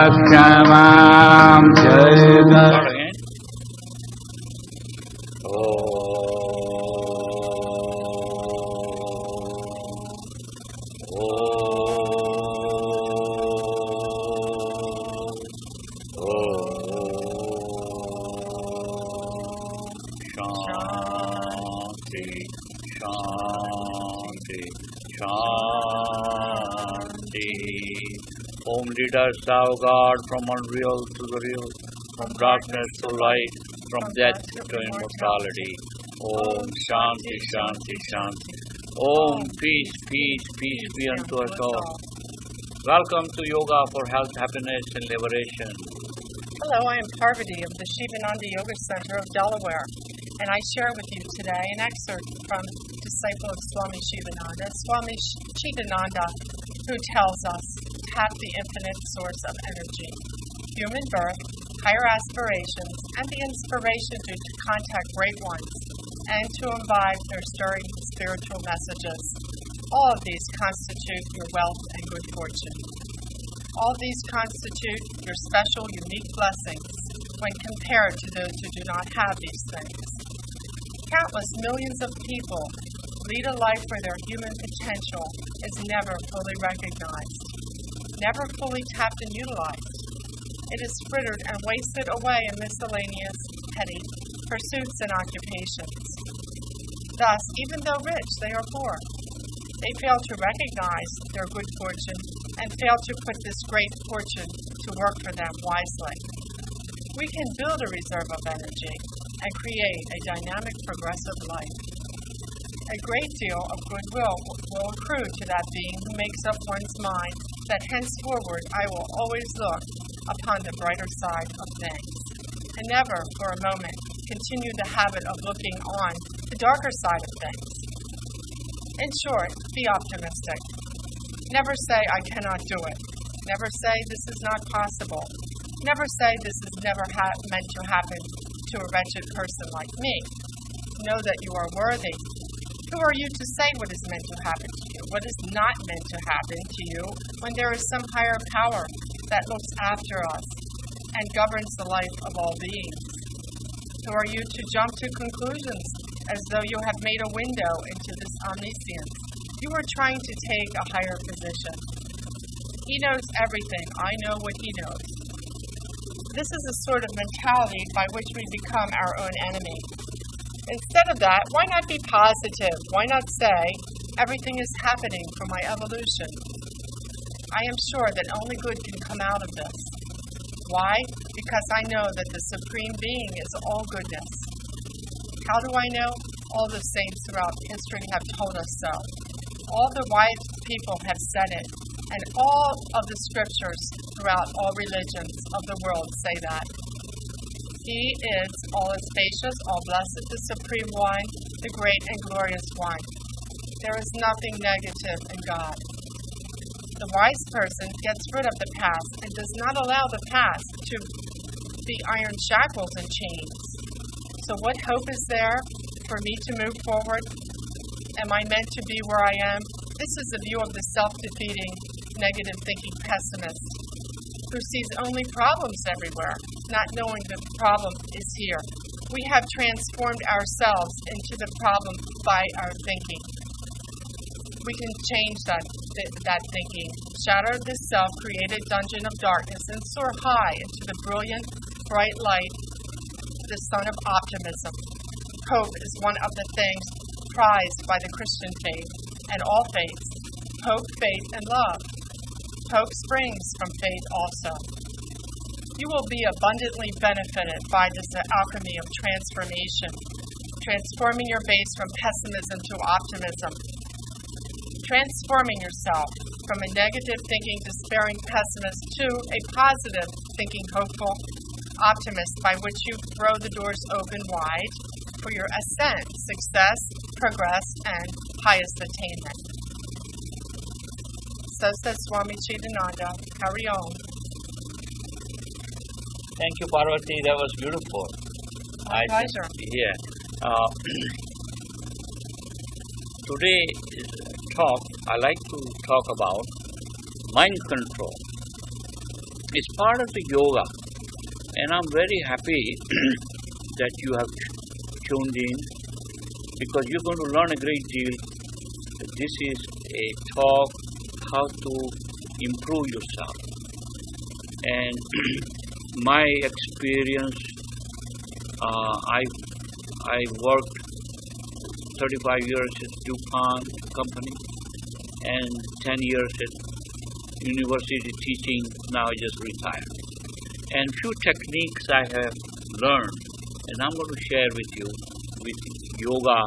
Kshmam Jai Om lead us, thou God, from unreal to the real, from darkness to light, from death to immortality. Om Shanti, Shanti, Shanti. Om peace, peace, peace be unto us all. Welcome to Yoga for Health, Happiness and Liberation. Hello, I am Parvati of the Shivananda Yoga Center of Delaware, and I share with you today an excerpt from disciple of Swami Shivananda, Swami Chidananda, who tells us, tap the infinite source of energy, human birth, higher aspirations, and the inspiration to contact great ones, and to imbibe their stirring spiritual messages. All of these constitute your wealth and good fortune. All these constitute your special, unique blessings when compared to those who do not have these things. Countless millions of people lead a life where their human potential is never fully recognized, never fully tapped and utilized. It is frittered and wasted away in miscellaneous, petty pursuits and occupations. Thus, even though rich, they are poor. They fail to recognize their good fortune and fail to put this great fortune to work for them wisely. We can build a reserve of energy and create a dynamic, progressive life. A great deal of goodwill will accrue to that being who makes up one's mind that henceforward I will always look upon the brighter side of things, and never for a moment continue the habit of looking on the darker side of things. In short, be optimistic. Never say I cannot do it. Never say this is not possible. Never say this is never meant to happen to a wretched person like me. Know that you are worthy. Who are you to say what is meant to happen to you, what is not meant to happen to you, when there is some higher power that looks after us and governs the life of all beings? Who are you to jump to conclusions as though you have made a window into this omniscience? You are trying to take a higher position. He knows everything. I know what he knows. This is a sort of mentality by which we become our own enemy. Instead of that, why not be positive? Why not say, everything is happening for my evolution? I am sure that only good can come out of this. Why? Because I know that the Supreme Being is all goodness. How do I know? All the saints throughout history have told us so. All the wise people have said it, and all of the scriptures throughout all religions of the world say that. He is all is spacious, all blessed, the Supreme One, the great and glorious One. There is nothing negative in God. The wise person gets rid of the past and does not allow the past to be iron shackles and chains. So what hope is there for me to move forward? Am I meant to be where I am? This is the view of the self-defeating, negative-thinking pessimist who sees only problems everywhere, not knowing the problem is here. We have transformed ourselves into the problem by our thinking. We can change that thinking, shatter this self-created dungeon of darkness, and soar high into the brilliant, bright light, the sun of optimism. Hope is one of the things prized by the Christian faith and all faiths. Hope, faith, and love. Hope springs from faith also. You will be abundantly benefited by this alchemy of transformation, transforming your base from pessimism to optimism, transforming yourself from a negative thinking, despairing pessimist to a positive thinking, hopeful optimist, by which you throw the doors open wide for your ascent, success, progress, and highest attainment. So says Swami Chidananda. Hari Om. Thank you, Parvati. That was beautiful. My pleasure. Today's talk, I like to talk about mind control. It's part of the yoga. And I'm very happy that you have tuned in because you're going to learn a great deal. This is a talk how to improve yourself. And my experience, I worked 35 years at DuPont company and 10 years at university teaching. Now I just retired. And few techniques I have learned, and I'm going to share with you with yoga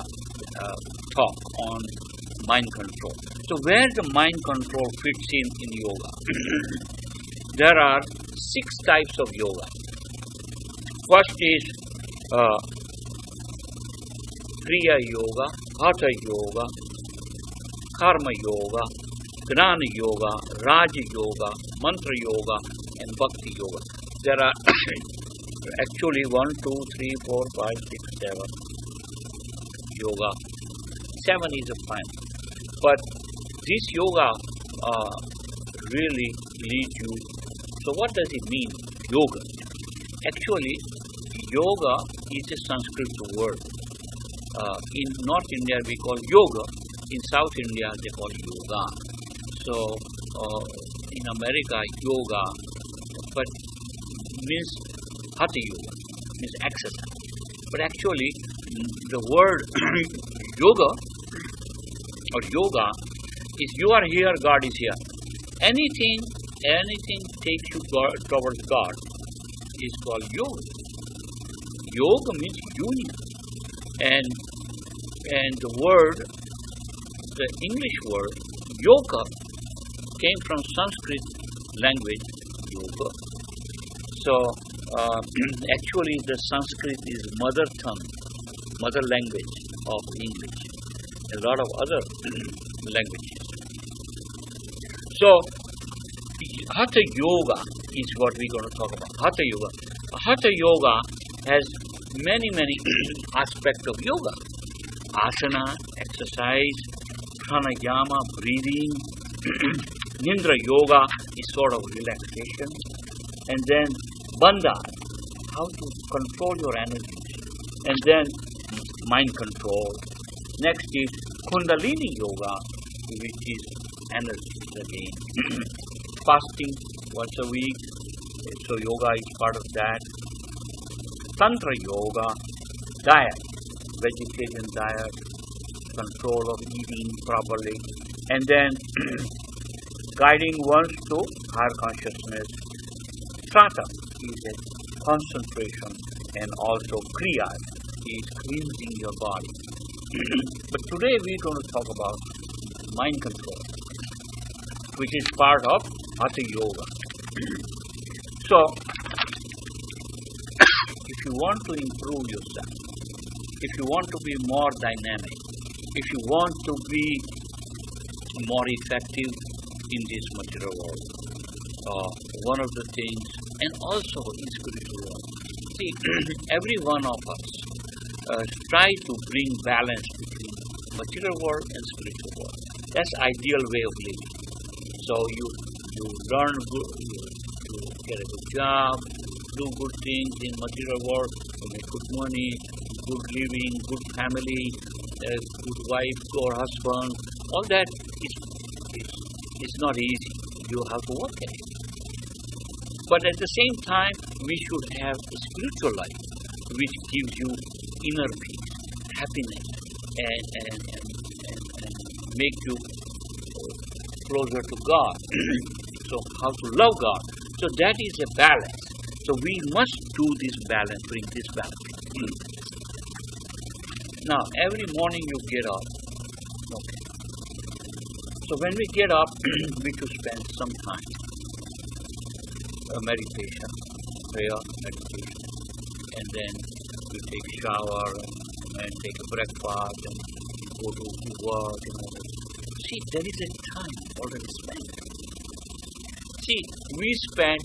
talk on mind control. So where the mind control fits in yoga? There are 6 types of yoga. First is Kriya Yoga, Hatha Yoga, Karma Yoga, Gnana Yoga, Raja Yoga, Mantra Yoga, and Bhakti Yoga. There are actually 1, 2, 3, 4, 5, 6, 7 yoga. 7 is a fine. But this yoga really leads you. So what does it mean, yoga? Actually, yoga is a Sanskrit word. In North India we call yoga. In South India they call yoga. So in America yoga, but means hatha yoga, means exercise. But actually the word yoga or yoga is you are here, God is here. Anything takes you towards God is called yoga. Yoga means union. And the word, the English word, yoga, came from Sanskrit language, yoga. So, actually the Sanskrit is mother tongue, mother language of English. A lot of other languages. So, Hatha Yoga is what we're going to talk about. Hatha Yoga. Hatha Yoga has many aspects of yoga. Asana, exercise, pranayama, breathing. Nindra Yoga is sort of relaxation. And then Bandha, how to control your energies. And then mind control. Next is Kundalini Yoga, which is energy again. Fasting once a week, so yoga is part of that. Tantra Yoga, diet, vegetarian diet, control of eating properly, and then guiding ones to higher consciousness. Trata is a concentration, and also Kriya is cleansing your body. But today we're going to talk about mind control, which is part of Hatha Yoga. So, if you want to improve yourself, if you want to be more dynamic, if you want to be more effective in this material world, one of the things, and also in spiritual world, see, every one of us try to bring balance between material world and spiritual world. That's ideal way of living. So you learn good, you get a good job, do good things in material world, you make good money, good living, good family, good wife or husband. All that is not easy. You have to work at it. But at the same time, we should have a spiritual life, which gives you inner peace, happiness, and make you closer to God. So how to love God. So that is a balance. So we must do this balance, bring this balance. Now, every morning you get up. Okay. So when we get up, we should spend some time. Meditation, prayer, meditation. And then you take a shower and take a breakfast and go to work and all that. See, there is a time already spent. See, we spend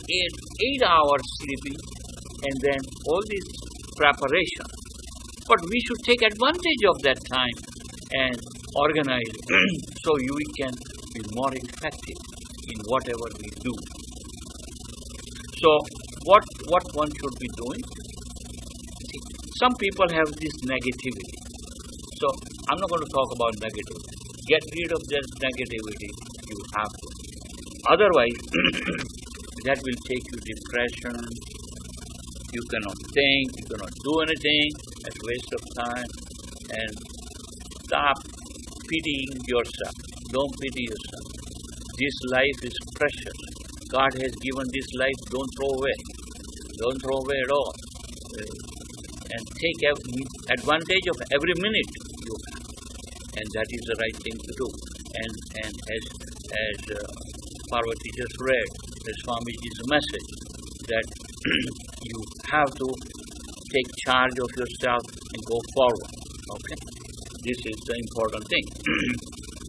8 hours sleeping and then all this preparation. But we should take advantage of that time and organize so we can be more effective in whatever we do. So what one should be doing? See, some people have this negativity. So I'm not going to talk about negativity. Get rid of that negativity. You have to. Otherwise, that will take you depression. You cannot think. You cannot do anything. It's a waste of time. And stop pitying yourself. Don't pity yourself. This life is precious. God has given this life. Don't throw away. Don't throw away at all. And take advantage of every minute you have. And that is the right thing to do. And as Parvati just read, the Swamiji's message, that you have to take charge of yourself and go forward. Okay? This is the important thing.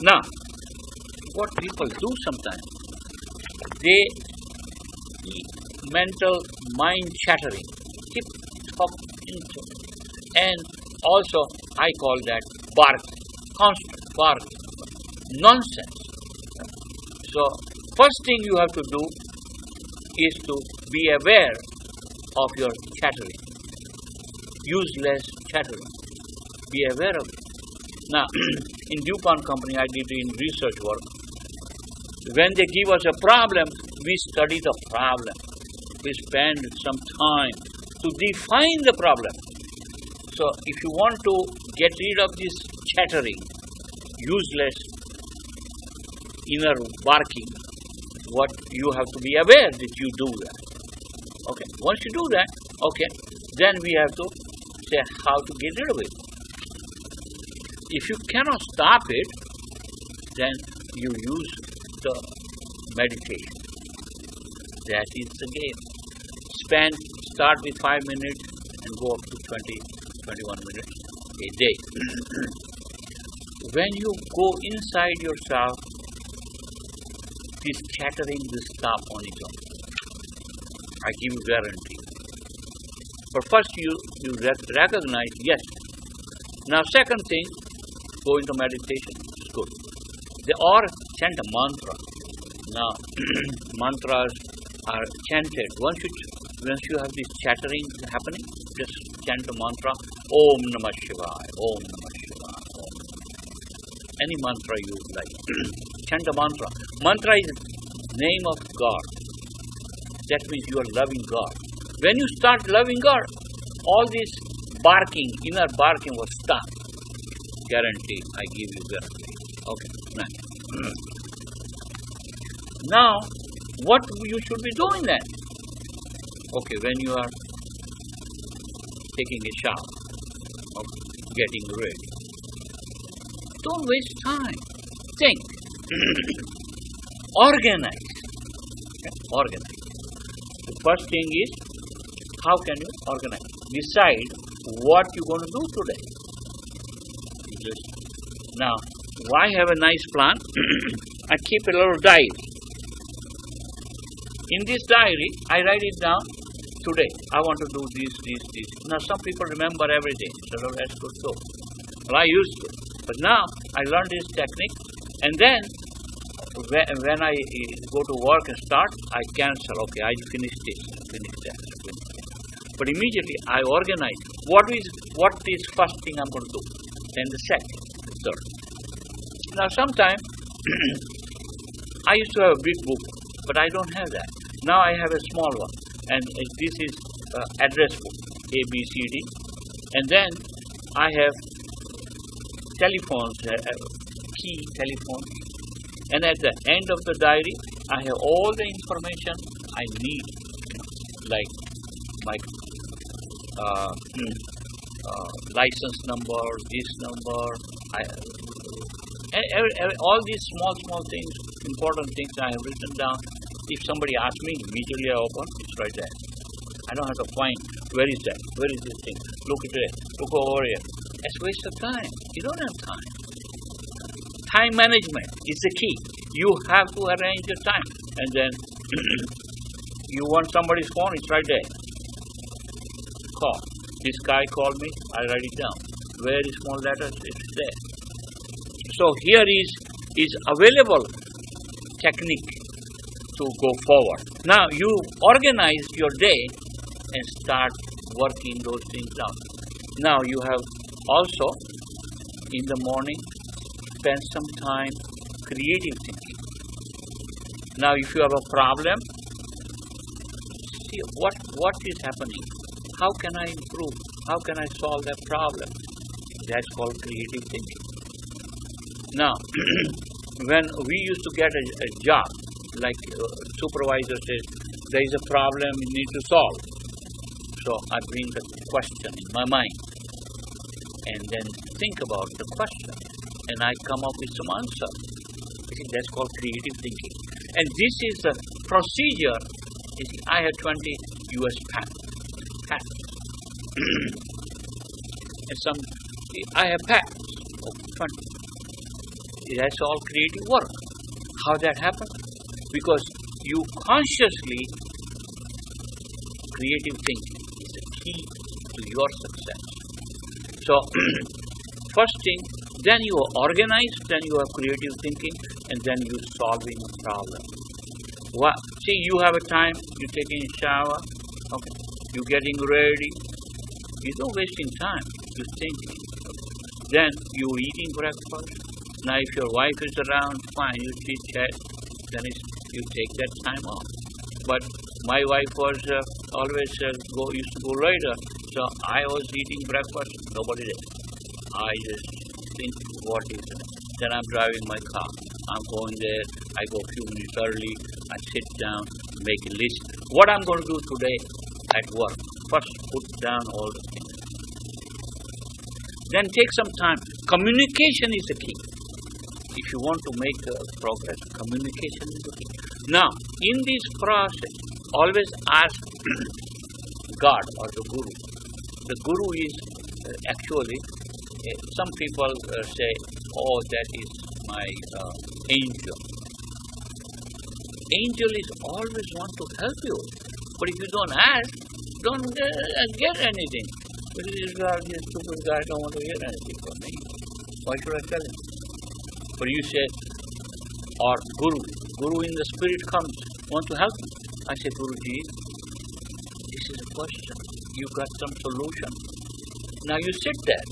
Now, what people do sometimes, they mental mind chattering, keep talking to it. And also, I call that bark, constant bark, nonsense. So, first thing you have to do is to be aware of your chattering, useless chattering. Be aware of it. Now, in DuPont company, I did in research work. When they give us a problem, we study the problem. We spend some time to define the problem. So, if you want to get rid of this chattering, useless inner barking, what you have to be aware that you do that. Okay, once you do that, okay, then we have to say how to get rid of it. If you cannot stop it, then you use the meditation. That is the game. Start with 5 minutes and go up to 20, 21 minutes a day. When you go inside yourself, this chattering will stop on its own. I give you guarantee. But first you recognize, yes. Now second thing, go into meditation. It's good. Or chant a mantra. Now, mantras are chanted. Once you have this chattering happening, just chant the mantra, Om Namah Shivaya, Om Namah Shivaya, Om Namah Shivaya. Any mantra you like. Chant the mantra. Mantra is name of God. That means you are loving God. When you start loving God, all this barking, inner barking will stop. Guarantee. I give you guarantee. Okay. Nice. Now, what you should be doing then? Okay, when you are taking a shower, okay, getting ready, don't waste time. Think. Organize. Okay? Organize. The first thing is, how can you organize? Decide what you're going to do today. Now, I have a nice plan. I keep a little diary. In this diary, I write it down. Today, I want to do this. Now, some people remember everything. So that's good too. Well, I used to. But now, I learned this technique. And then, when I go to work and start, I cancel. Okay, I finish this, finish that, finish that. But immediately, I organize. What is first thing I'm going to do? Then the second, the third. Now, sometimes, I used to have a big book, but I don't have that. Now I have a small one, and this is address book, A, B, C, D. And then I have telephones, key telephones. And at the end of the diary, I have all the information I need, like my license number, this number, all these small things, important things I have written down. If somebody asks me, immediately I open, it's right there. I don't have to find, where is that? Where is this thing? Look at it, look over here. It's a waste of time. You don't have time. Time management is the key. You have to arrange your time. And then, you want somebody's phone, it's right there. Call. This guy called me, I write it down. Where is small letters? It's there. So here is available technique to go forward. Now you organize your day and start working those things out. Now you have also in the morning spend some time creative thinking. Now if you have a problem, see what is happening. How can I improve? How can I solve that problem? That's called creative thinking. Now, when we used to get a job, like supervisor says, there is a problem you need to solve. So I bring the question in my mind and then think about the question and I come up with some answer. You see, that's called creative thinking. And this is the procedure. You see, I have 20 US patents. And I have patents of 20. That's all creative work. How that happens? Because you consciously, creative thinking is the key to your success. So, first thing, then you are organized, then you have creative thinking, and then you solving a problem. See, you have a time, you're taking a shower, okay, you're getting ready, you're not wasting time, you're thinking. Then you're eating breakfast. Now if your wife is around, fine, you chit-chat, then you take that time off. But my wife was always used to go later, so I was eating breakfast, nobody there. I just think what is it. Then I'm driving my car. I'm going there, I go a few minutes early, I sit down, make a list. What I'm going to do today at work. First put down all the things. Then take some time. Communication is the key. If you want to make progress, communication is the key. Now, in this process, always ask God or the Guru. The Guru is actually, some people say, oh, that is my angel. Angel is always want to help you. But if you don't ask, don't get anything. This stupid guy don't want to hear anything from me. Why should I tell him? But you say, or Guru in the spirit comes, want to help me. I say, Guruji, this is a question. You got some solution. Now you sit there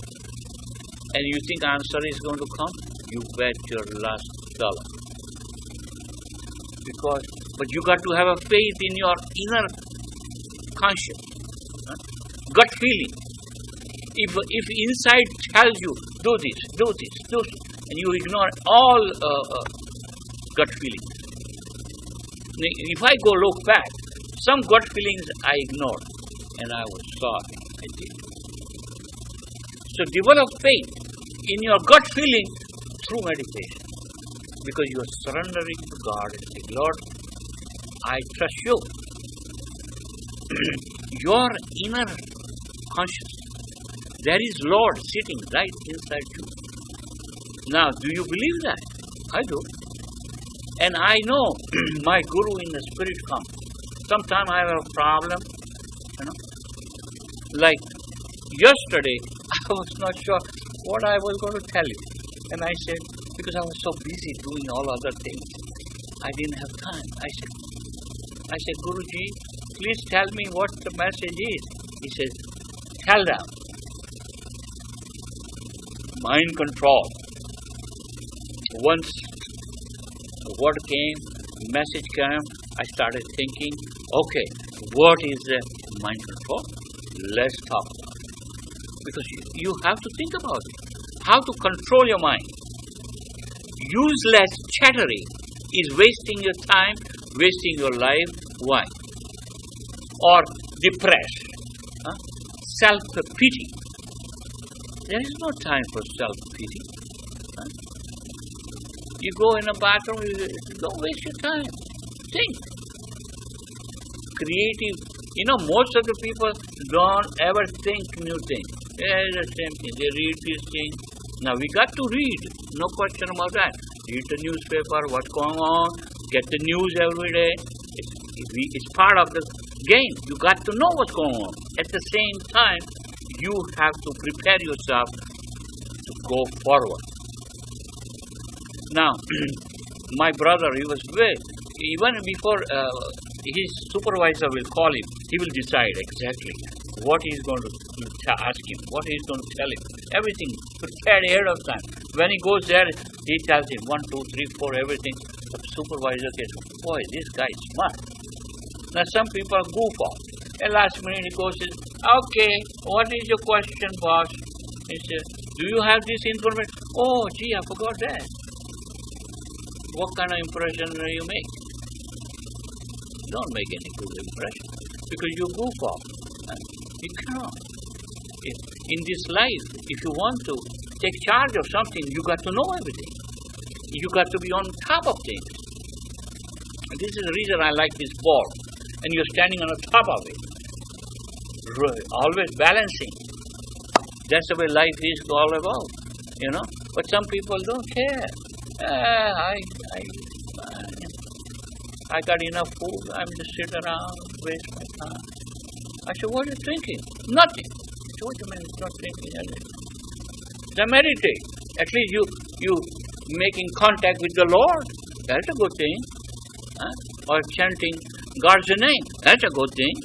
and you think answer is going to come. You bet your last dollar. But you got to have a faith in your inner conscience, gut feeling. If inside tells you, do this, and you ignore all gut feelings. If I go look back, some gut feelings I ignored, and I was sorry I did. So develop faith in your gut feeling through meditation, because you are surrendering to God and say, Lord, I trust you. Your inner consciousness, there is Lord sitting right inside you. Now, do you believe that? I do. And I know my Guru in the spirit comes. Sometimes I have a problem, Like yesterday, I was not sure what I was going to tell you. And I said, because I was so busy doing all other things, I didn't have time. I said, Guruji, please tell me what the message is. He says, tell them. Mind control. Once the word came, message came, I started thinking, okay, what is the mind control? Let's talk about it. Because you have to think about it. How to control your mind. Useless chattering is wasting your time, wasting your life. Why? Or depressed. Self-pity. There is no time for self-pity. You go in a bathroom, don't waste your time. Think. Creative. Most of the people don't ever think new things. It's the same thing. They read these things. Now we got to read. No question about that. Read the newspaper, what's going on. Get the news every day. It's part of the game. You got to know what's going on. At the same time, you have to prepare yourself to go forward. Now, my brother, he was even before his supervisor will call him. He will decide exactly what he is going to ask him, what he is going to tell him. Everything prepared ahead of time. When he goes there, he tells him 1, 2, 3, 4, everything. The supervisor says, boy, this guy is smart. Now some people goof off. At last minute he goes and says, okay, what is your question, boss? He says, do you have this information? Oh, gee, I forgot that. What kind of impression do you make? Don't make any good impression because you goof off. You cannot. In this life, if you want to take charge of something, you got to know everything. You got to be on top of things. And this is the reason I like this ball. And you're standing on the top of it. Always balancing. That's the way life is all about. You know? But some people don't care. I got enough food. I'm just sitting around, waste my time. I said, what are you thinking? Nothing. I said, what do you mean it's not thinking anything? Then meditate. At least you making contact with the Lord. That's a good thing. Or chanting God's name. That's a good thing.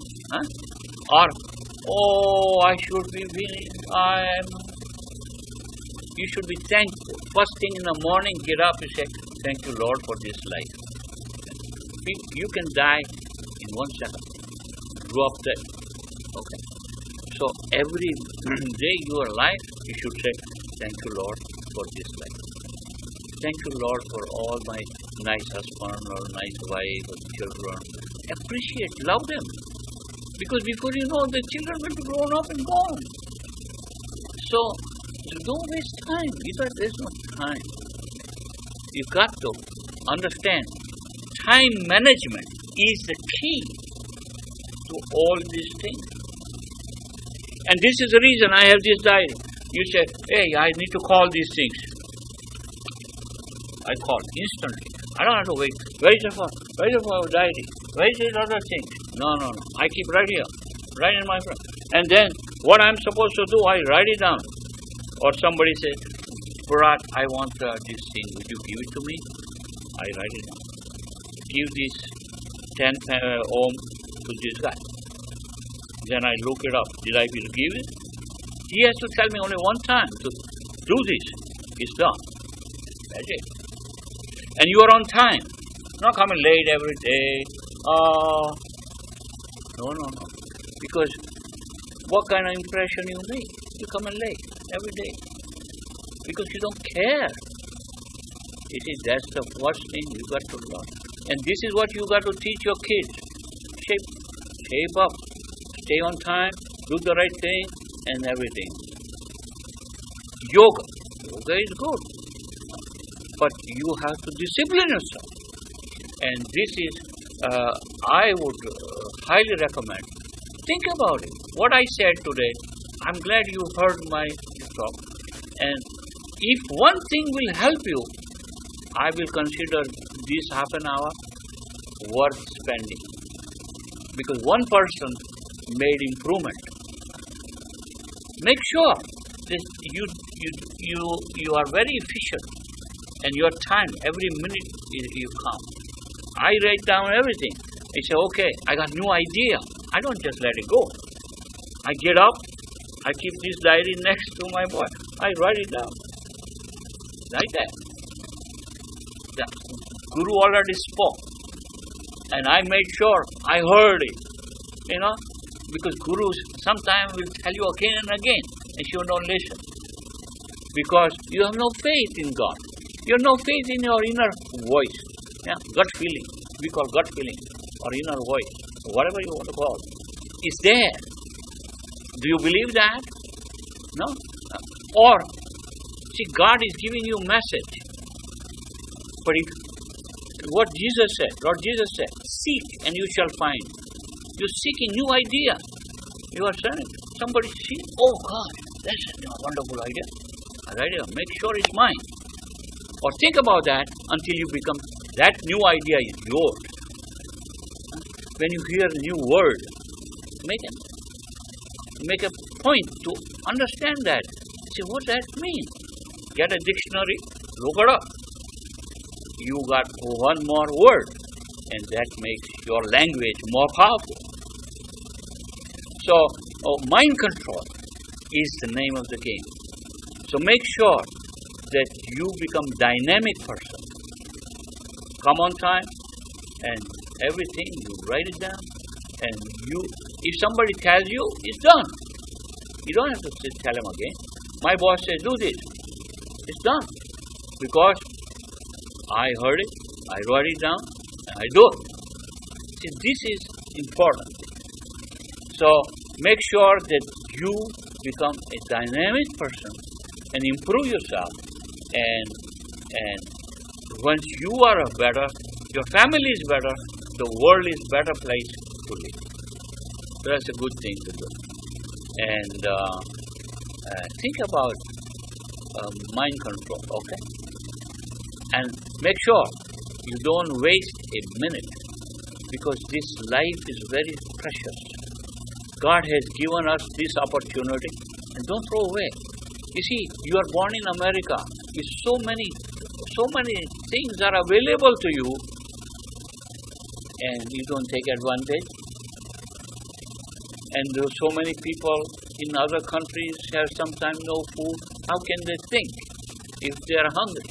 Or, oh, I should be feeling, you should be thankful. First thing in the morning, get up and say, thank you, Lord, for this life. You can die in 1 second. Grow up there. Okay. So every day you are alive, you should say, thank you, Lord, for this life. Thank you, Lord, for all my nice husband or nice wife or children. Appreciate, love them. Because before you know, the children will be grown up and gone. So don't waste time. There's no time. You got to understand, time management is the key to all these things. And this is the reason I have this diary. You say, hey, I need to call these things. I call instantly. I don't have to wait. Where is the diary? Where is this other thing? No. I keep right here, right in my front. And then what I'm supposed to do, I write it down. Or somebody says, Bharat, I want this thing. Would you give it to me? I write it down. Give this 10 ohm to this guy. Then I look it up. Did I give it? He has to tell me only one time to do this. It's done. That's it. And you are on time. Not coming late every day. No. Because what kind of impression you make? You come in late every day. Because you don't care. That's the first thing you got to learn. And this is what you got to teach your kids. Shape up. Stay on time. Do the right thing and everything. Yoga is good. But you have to discipline yourself. And this is, I would highly recommend. Think about it. What I said today, I'm glad you heard my talk. And if one thing will help you, I will consider this half an hour worth spending. Because one person made improvement. Make sure that you are very efficient. And your time, every minute you count. I write down everything. I say, okay, I got new idea. I don't just let it go. I get up, I keep this diary next to my boy. I write it down. Like that. The Guru already spoke. And I made sure I heard it. Because Gurus sometimes will tell you again and again, and you don't listen. Because you have no faith in God. You have no faith in your inner voice. Gut feeling. We call gut feeling. Or inner voice. Whatever you want to call it. It's there. Do you believe that? No? Or, see, God is giving you a message. But what Jesus said, Lord Jesus said, seek and you shall find. You're seeking new idea. You are saying, somebody see, oh God, that's a wonderful idea. Right here, make sure it's mine. Or think about that until you become, that new idea is yours. When you hear a new word, make a point to understand that. Say, what does that mean? Get a dictionary, look it up. You got one more word. and that makes your language more powerful. So, mind control is the name of the game. So make sure that you become dynamic person. Come on time, and everything you write it down, and if somebody tells you, it's done. You don't have to tell him again. My boss says, do this. It's done. Because I heard it, I wrote it down, and I do it. See, this is important. So make sure that you become a dynamic person and improve yourself. And once you are better, your family is better, the world is a better place to live. So that's a good thing to do. And think about mind control, okay? And make sure you don't waste a minute, because this life is very precious. God has given us this opportunity, and don't throw away. You see, you are born in America with so many things are available to you, and you don't take advantage. And there are so many people in other countries have sometimes no food. How can they think if they are hungry?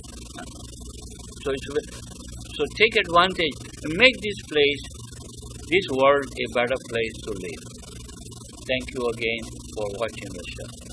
So take advantage and make this world a better place to live. Thank you again for watching the show.